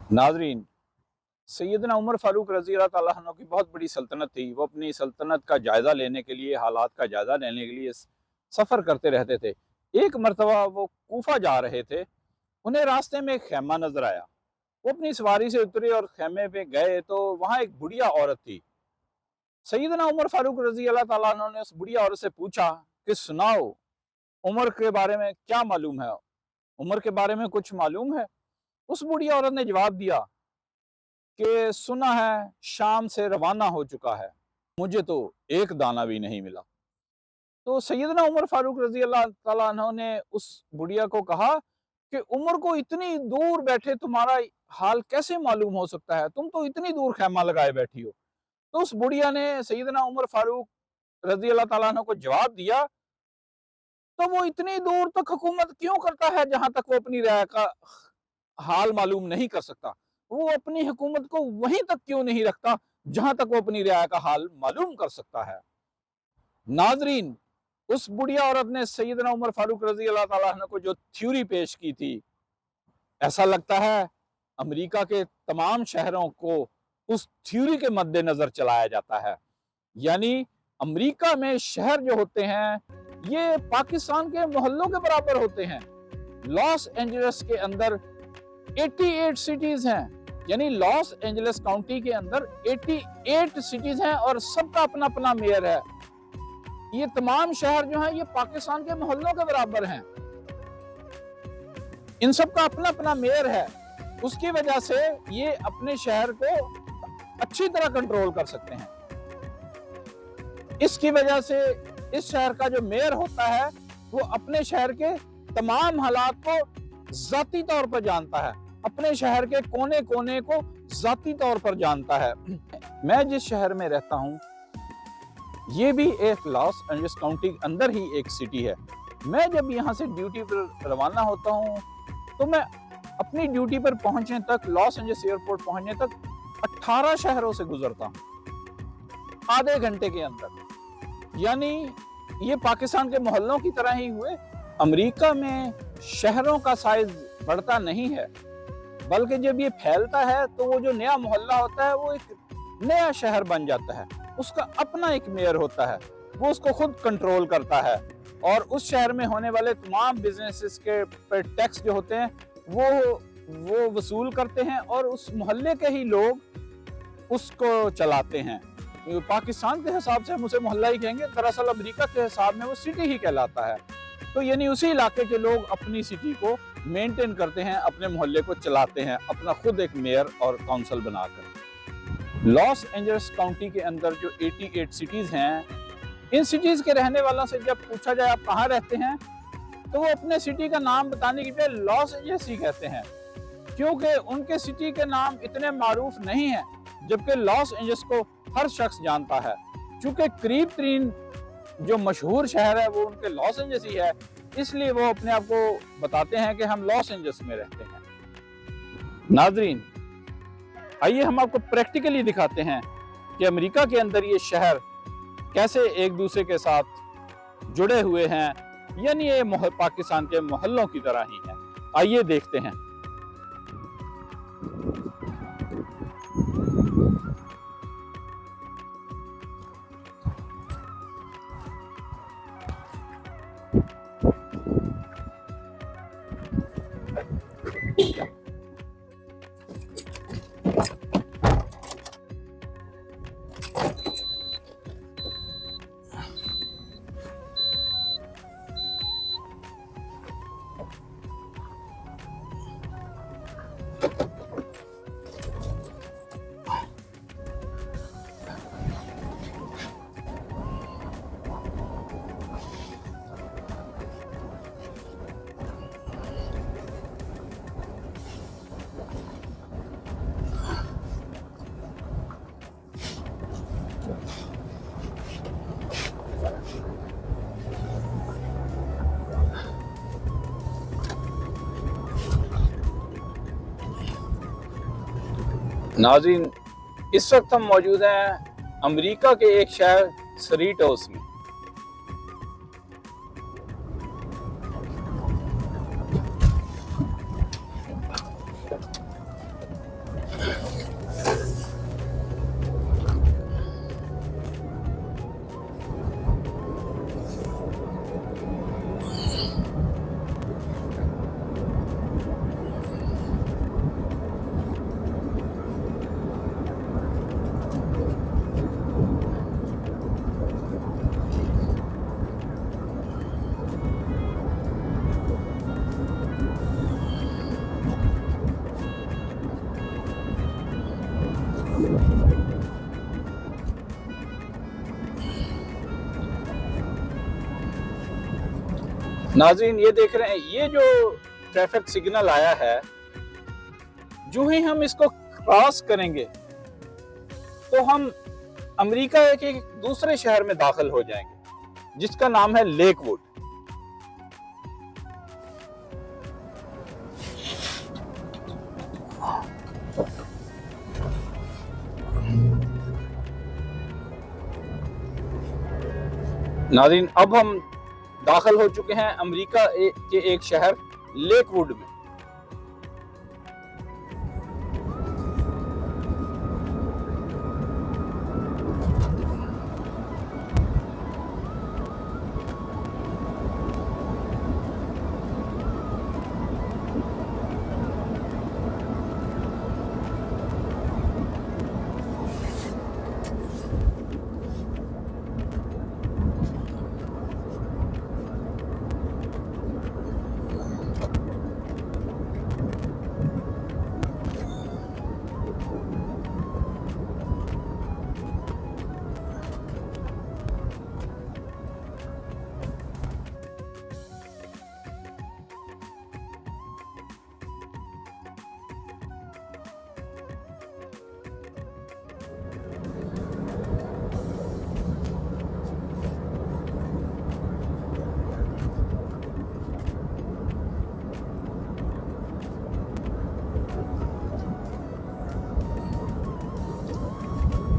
नाजरीन, सैयदना उमर फारूक रजी अल्लाह ताला अन्हु की बहुत बड़ी सल्तनत थी। वो अपनी सल्तनत का जायज़ा लेने के लिए, हालात का जायज़ा लेने के लिए सफ़र करते रहते थे। एक मरतबा वो कूफा जा रहे थे, उन्हें रास्ते में एक खैमा नजर आया। वो अपनी सवारी से उतरे और खैमे पे गए तो वहाँ एक बुढ़िया औरत थी। सैयदना उमर फारूक रजी अल्लाह ताला अन्हु ने उस बुढ़िया औरत से पूछा कि सुनाओ, उमर के बारे में क्या मालूम है? उमर के बारे में कुछ मालूम है? उस बुढ़िया औरत ने जवाब दिया कि सुना है शाम से रवाना हो चुका है, मुझे तो एक दाना भी नहीं मिला। तो सैयदना उमर फारूक रजी अल्लाह ताला अन्हु ने उस बुढ़िया को कहा कि उमर को इतनी दूर बैठे तुम्हारा हाल कैसे मालूम हो सकता है? तुम तो इतनी दूर खैमा लगाए बैठी हो। तो उस बुढ़िया ने सैयदना उमर फारूक रजी अल्लाह ताला अन्हु को जवाब दिया, तो वो इतनी दूर तक हुकूमत क्यों करता है जहां तक वो अपनी राय का हाल मालूम नहीं कर सकता? वो अपनी हुकूमत को वहीं तक क्यों नहीं रखता जहां तक वो अपनी रियाया का हाल मालूम कर सकता है? नाजरीन, उस बुढ़िया औरत ने सैयदना उमर फारूक रजी अल्लाह ताला अन्हु को जो थ्योरी पेश की थी, ऐसा लगता है अमेरिका के तमाम शहरों को उस थ्योरी के मद्देनजर चलाया जाता है। यानी अमेरिका में शहर जो होते हैं ये पाकिस्तान के मोहल्लों के बराबर होते हैं। लॉस एंजलिस के अंदर 88 सिटीज हैं, यानी लॉस एंजलिस काउंटी के अंदर 88 सिटीज हैं और सबका अपना अपना मेयर है। ये तमाम शहर जो हैं ये पाकिस्तान के मोहल्लों के बराबर हैं। इन सब का अपना अपना मेयर है। उसकी वजह से ये अपने शहर को अच्छी तरह कंट्रोल कर सकते हैं। इसकी वजह से इस शहर का जो मेयर होता है वो अपने शहर के तमाम हालात को जाती तौर पर जानता है, अपने शहर के कोने कोने को जाती तौर पर जानता है। मैं जिस शहर में रहता हूँ ये भी एक लॉस एंजलिस काउंटी के अंदर ही एक सिटी है। मैं जब यहाँ से ड्यूटी पर रवाना होता हूँ तो मैं अपनी ड्यूटी पर पहुंचने तक, लॉस एंजलिस एयरपोर्ट पहुंचने तक 18 शहरों से गुजरता हूँ आधे घंटे के अंदर। यानी ये पाकिस्तान के मोहल्लों की तरह ही हुए। अमेरिका में शहरों का साइज बढ़ता नहीं है, बल्कि जब ये फैलता है तो वो जो नया मोहल्ला होता है वो एक नया शहर बन जाता है। उसका अपना एक मेयर होता है, वो उसको खुद कंट्रोल करता है और उस शहर में होने वाले तमाम बिजनेसेस के पर टैक्स जो होते हैं वो वसूल करते हैं और उस मोहल्ले के ही लोग उसको चलाते हैं। पाकिस्तान के हिसाब से हम उसे मोहल्ला ही कहेंगे, दरअसल अमेरिका के हिसाब में वो सिटी ही कहलाता है। तो यानी उसी इलाके के लोग अपनी सिटी को मेंटेन करते हैं, अपने मोहल्ले को चलाते हैं, अपना खुद एक मेयर और काउंसिल बनाकर। लॉस एंजलिस काउंटी के अंदर जो 88 सिटीज हैं, इन सिटीज के रहने वालों से जब पूछा जाए आप कहाँ रहते हैं तो वो अपने सिटी का नाम बताने की बजाय लॉस एंजलिस ही कहते हैं, क्योंकि उनके सिटी के नाम इतने मारूफ नहीं है, जबकि लॉस एंजलिस को हर शख्स जानता है। चूंकि करीब तरीन जो मशहूर शहर है वो उनके लॉस एंजलिस ही है, इसलिए वो अपने आप को बताते हैं कि हम लॉस एंजलिस में रहते हैं। नाजरीन, आइए हम आपको प्रैक्टिकली दिखाते हैं कि अमेरिका के अंदर ये शहर कैसे एक दूसरे के साथ जुड़े हुए हैं, यानी ये पाकिस्तान के मोहल्लों की तरह ही है। आइए देखते हैं। नाज़रीन, इस वक्त हम मौजूद हैं अमेरिका के एक शहर सरीटोस में। नाज़रीन ये देख रहे हैं, ये जो ट्रैफिक सिग्नल आया है, जो ही हम इसको क्रॉस करेंगे तो हम अमेरिका के एक दूसरे शहर में दाखिल हो जाएंगे जिसका नाम है लेकवुड। नाज़रीन अब हम दाखिल हो चुके हैं अमेरिका के एक शहर लेकवुड में।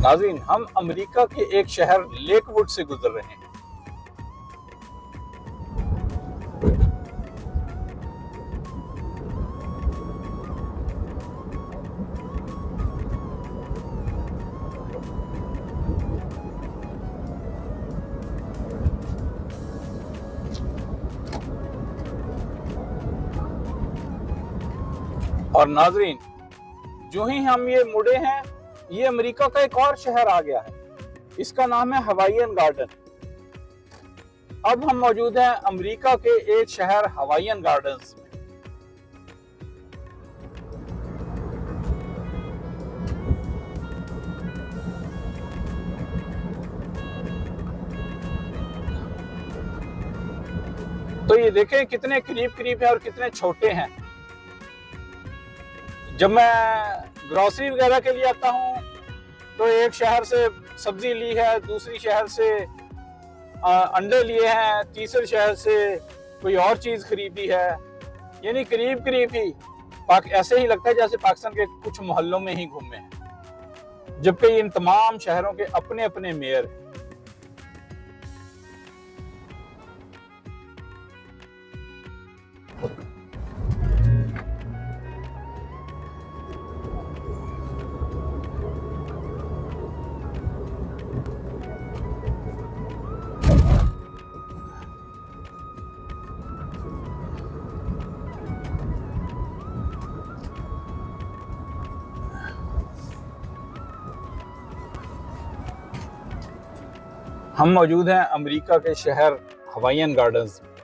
नाज़रीन हम अमेरिका के एक शहर लेकवुड से गुजर रहे हैं। और नाज़रीन जो ही हम ये मुड़े हैं, ये अमेरिका का एक और शहर आ गया है, इसका नाम है हवाईयन गार्डन। अब हम मौजूद हैं अमेरिका के एक शहर हवाईयन गार्डन्स में। तो ये देखें कितने करीब करीब है और कितने छोटे हैं। जब मैं ग्रोसरी वगैरह के लिए आता हूँ तो एक शहर से सब्जी ली है, दूसरी शहर से अंडे लिए हैं, तीसरे शहर से कोई और चीज खरीदी है, यानी करीब करीब ही ऐसे ही लगता है जैसे पाकिस्तान के कुछ मोहल्लों में ही घूमे हैं, जबकि इन तमाम शहरों के अपने अपने मेयर हैं। हम मौजूद हैं अमेरिका के शहर हवाईयन गार्डन्स में।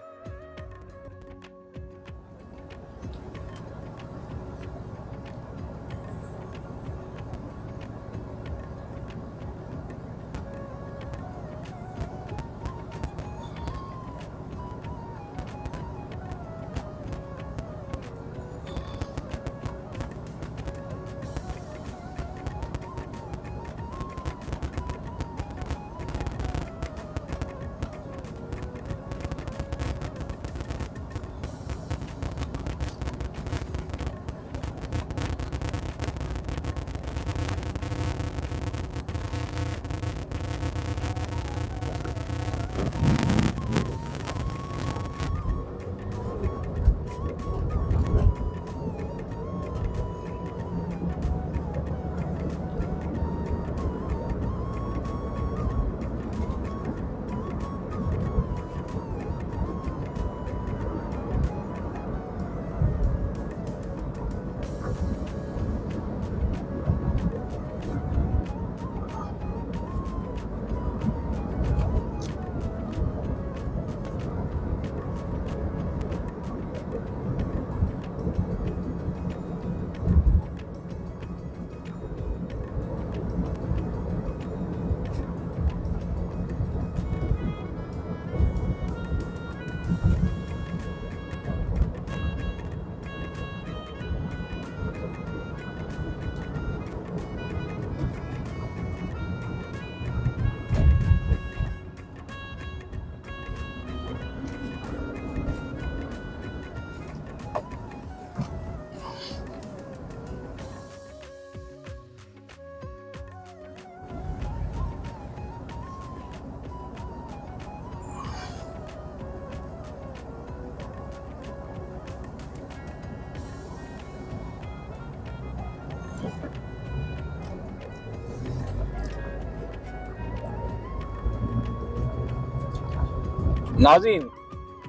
नाज़रीन,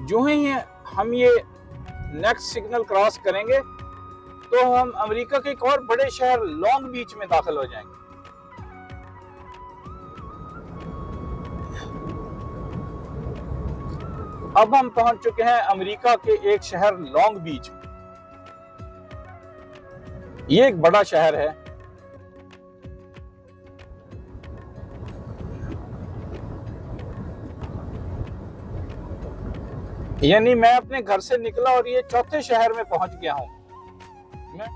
जो ही हम ये नेक्स्ट सिग्नल क्रॉस करेंगे तो हम अमेरिका के एक और बड़े शहर लॉन्ग बीच में दाखिल हो जाएंगे। अब हम पहुंच चुके हैं अमेरिका के एक शहर लॉन्ग बीच में। ये एक बड़ा शहर है। यानी मैं अपने घर से निकला और ये चौथे शहर में पहुंच गया हूं मैं।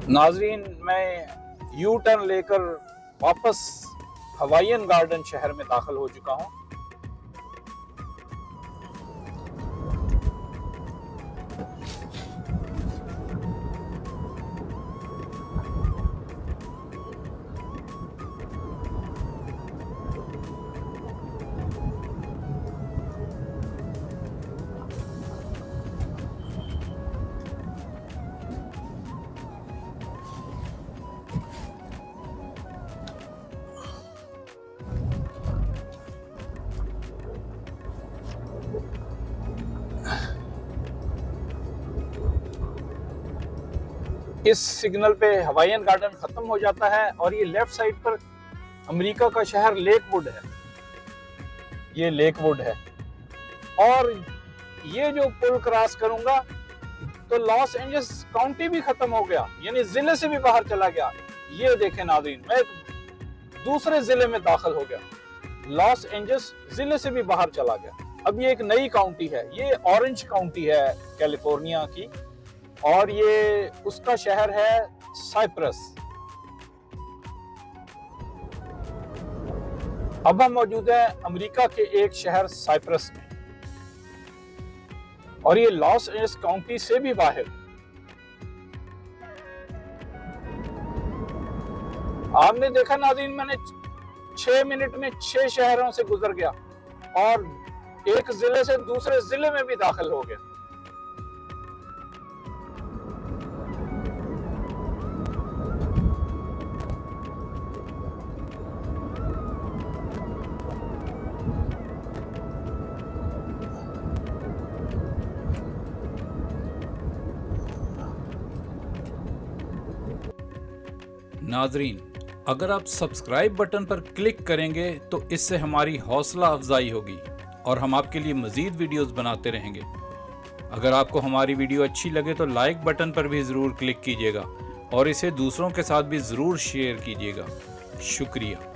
नाजरीन, मैं यू टर्न लेकर वापस हवाईयन गार्डन शहर में दाखिल हो चुका हूं। इस सिग्नल पे हवाईयन गार्डन खत्म हो जाता है और ये लेफ्ट साइड पर अमेरिका का शहर लेकवुड है। ये लेकवुड है और ये जो पुल क्रॉस करूंगा तो लॉस एंजल्स काउंटी भी खत्म हो गया, यानी जिले से भी बाहर चला गया। ये देखें नाज़रीन, मैं दूसरे जिले में दाखिल हो गया। लॉस एंजल्स जिले से भी बाहर चला गया। अब ये एक नई काउंटी है, ये ऑरेंज काउंटी है कैलिफोर्निया की, और ये उसका शहर है साइप्रस। अब हम मौजूद हैं अमेरिका के एक शहर साइप्रस में और ये लॉस एंजल्स काउंटी से भी बाहर। आपने देखा नाज़रीन, मैंने 6 मिनट में 6 शहरों से गुजर गया और एक जिले से दूसरे जिले में भी दाखिल हो गया। नाजरीन, अगर आप सब्सक्राइब बटन पर क्लिक करेंगे तो इससे हमारी हौसला अफजाई होगी और हम आपके लिए मज़ीद वीडियोस बनाते रहेंगे। अगर आपको हमारी वीडियो अच्छी लगे तो लाइक बटन पर भी ज़रूर क्लिक कीजिएगा और इसे दूसरों के साथ भी ज़रूर शेयर कीजिएगा। शुक्रिया।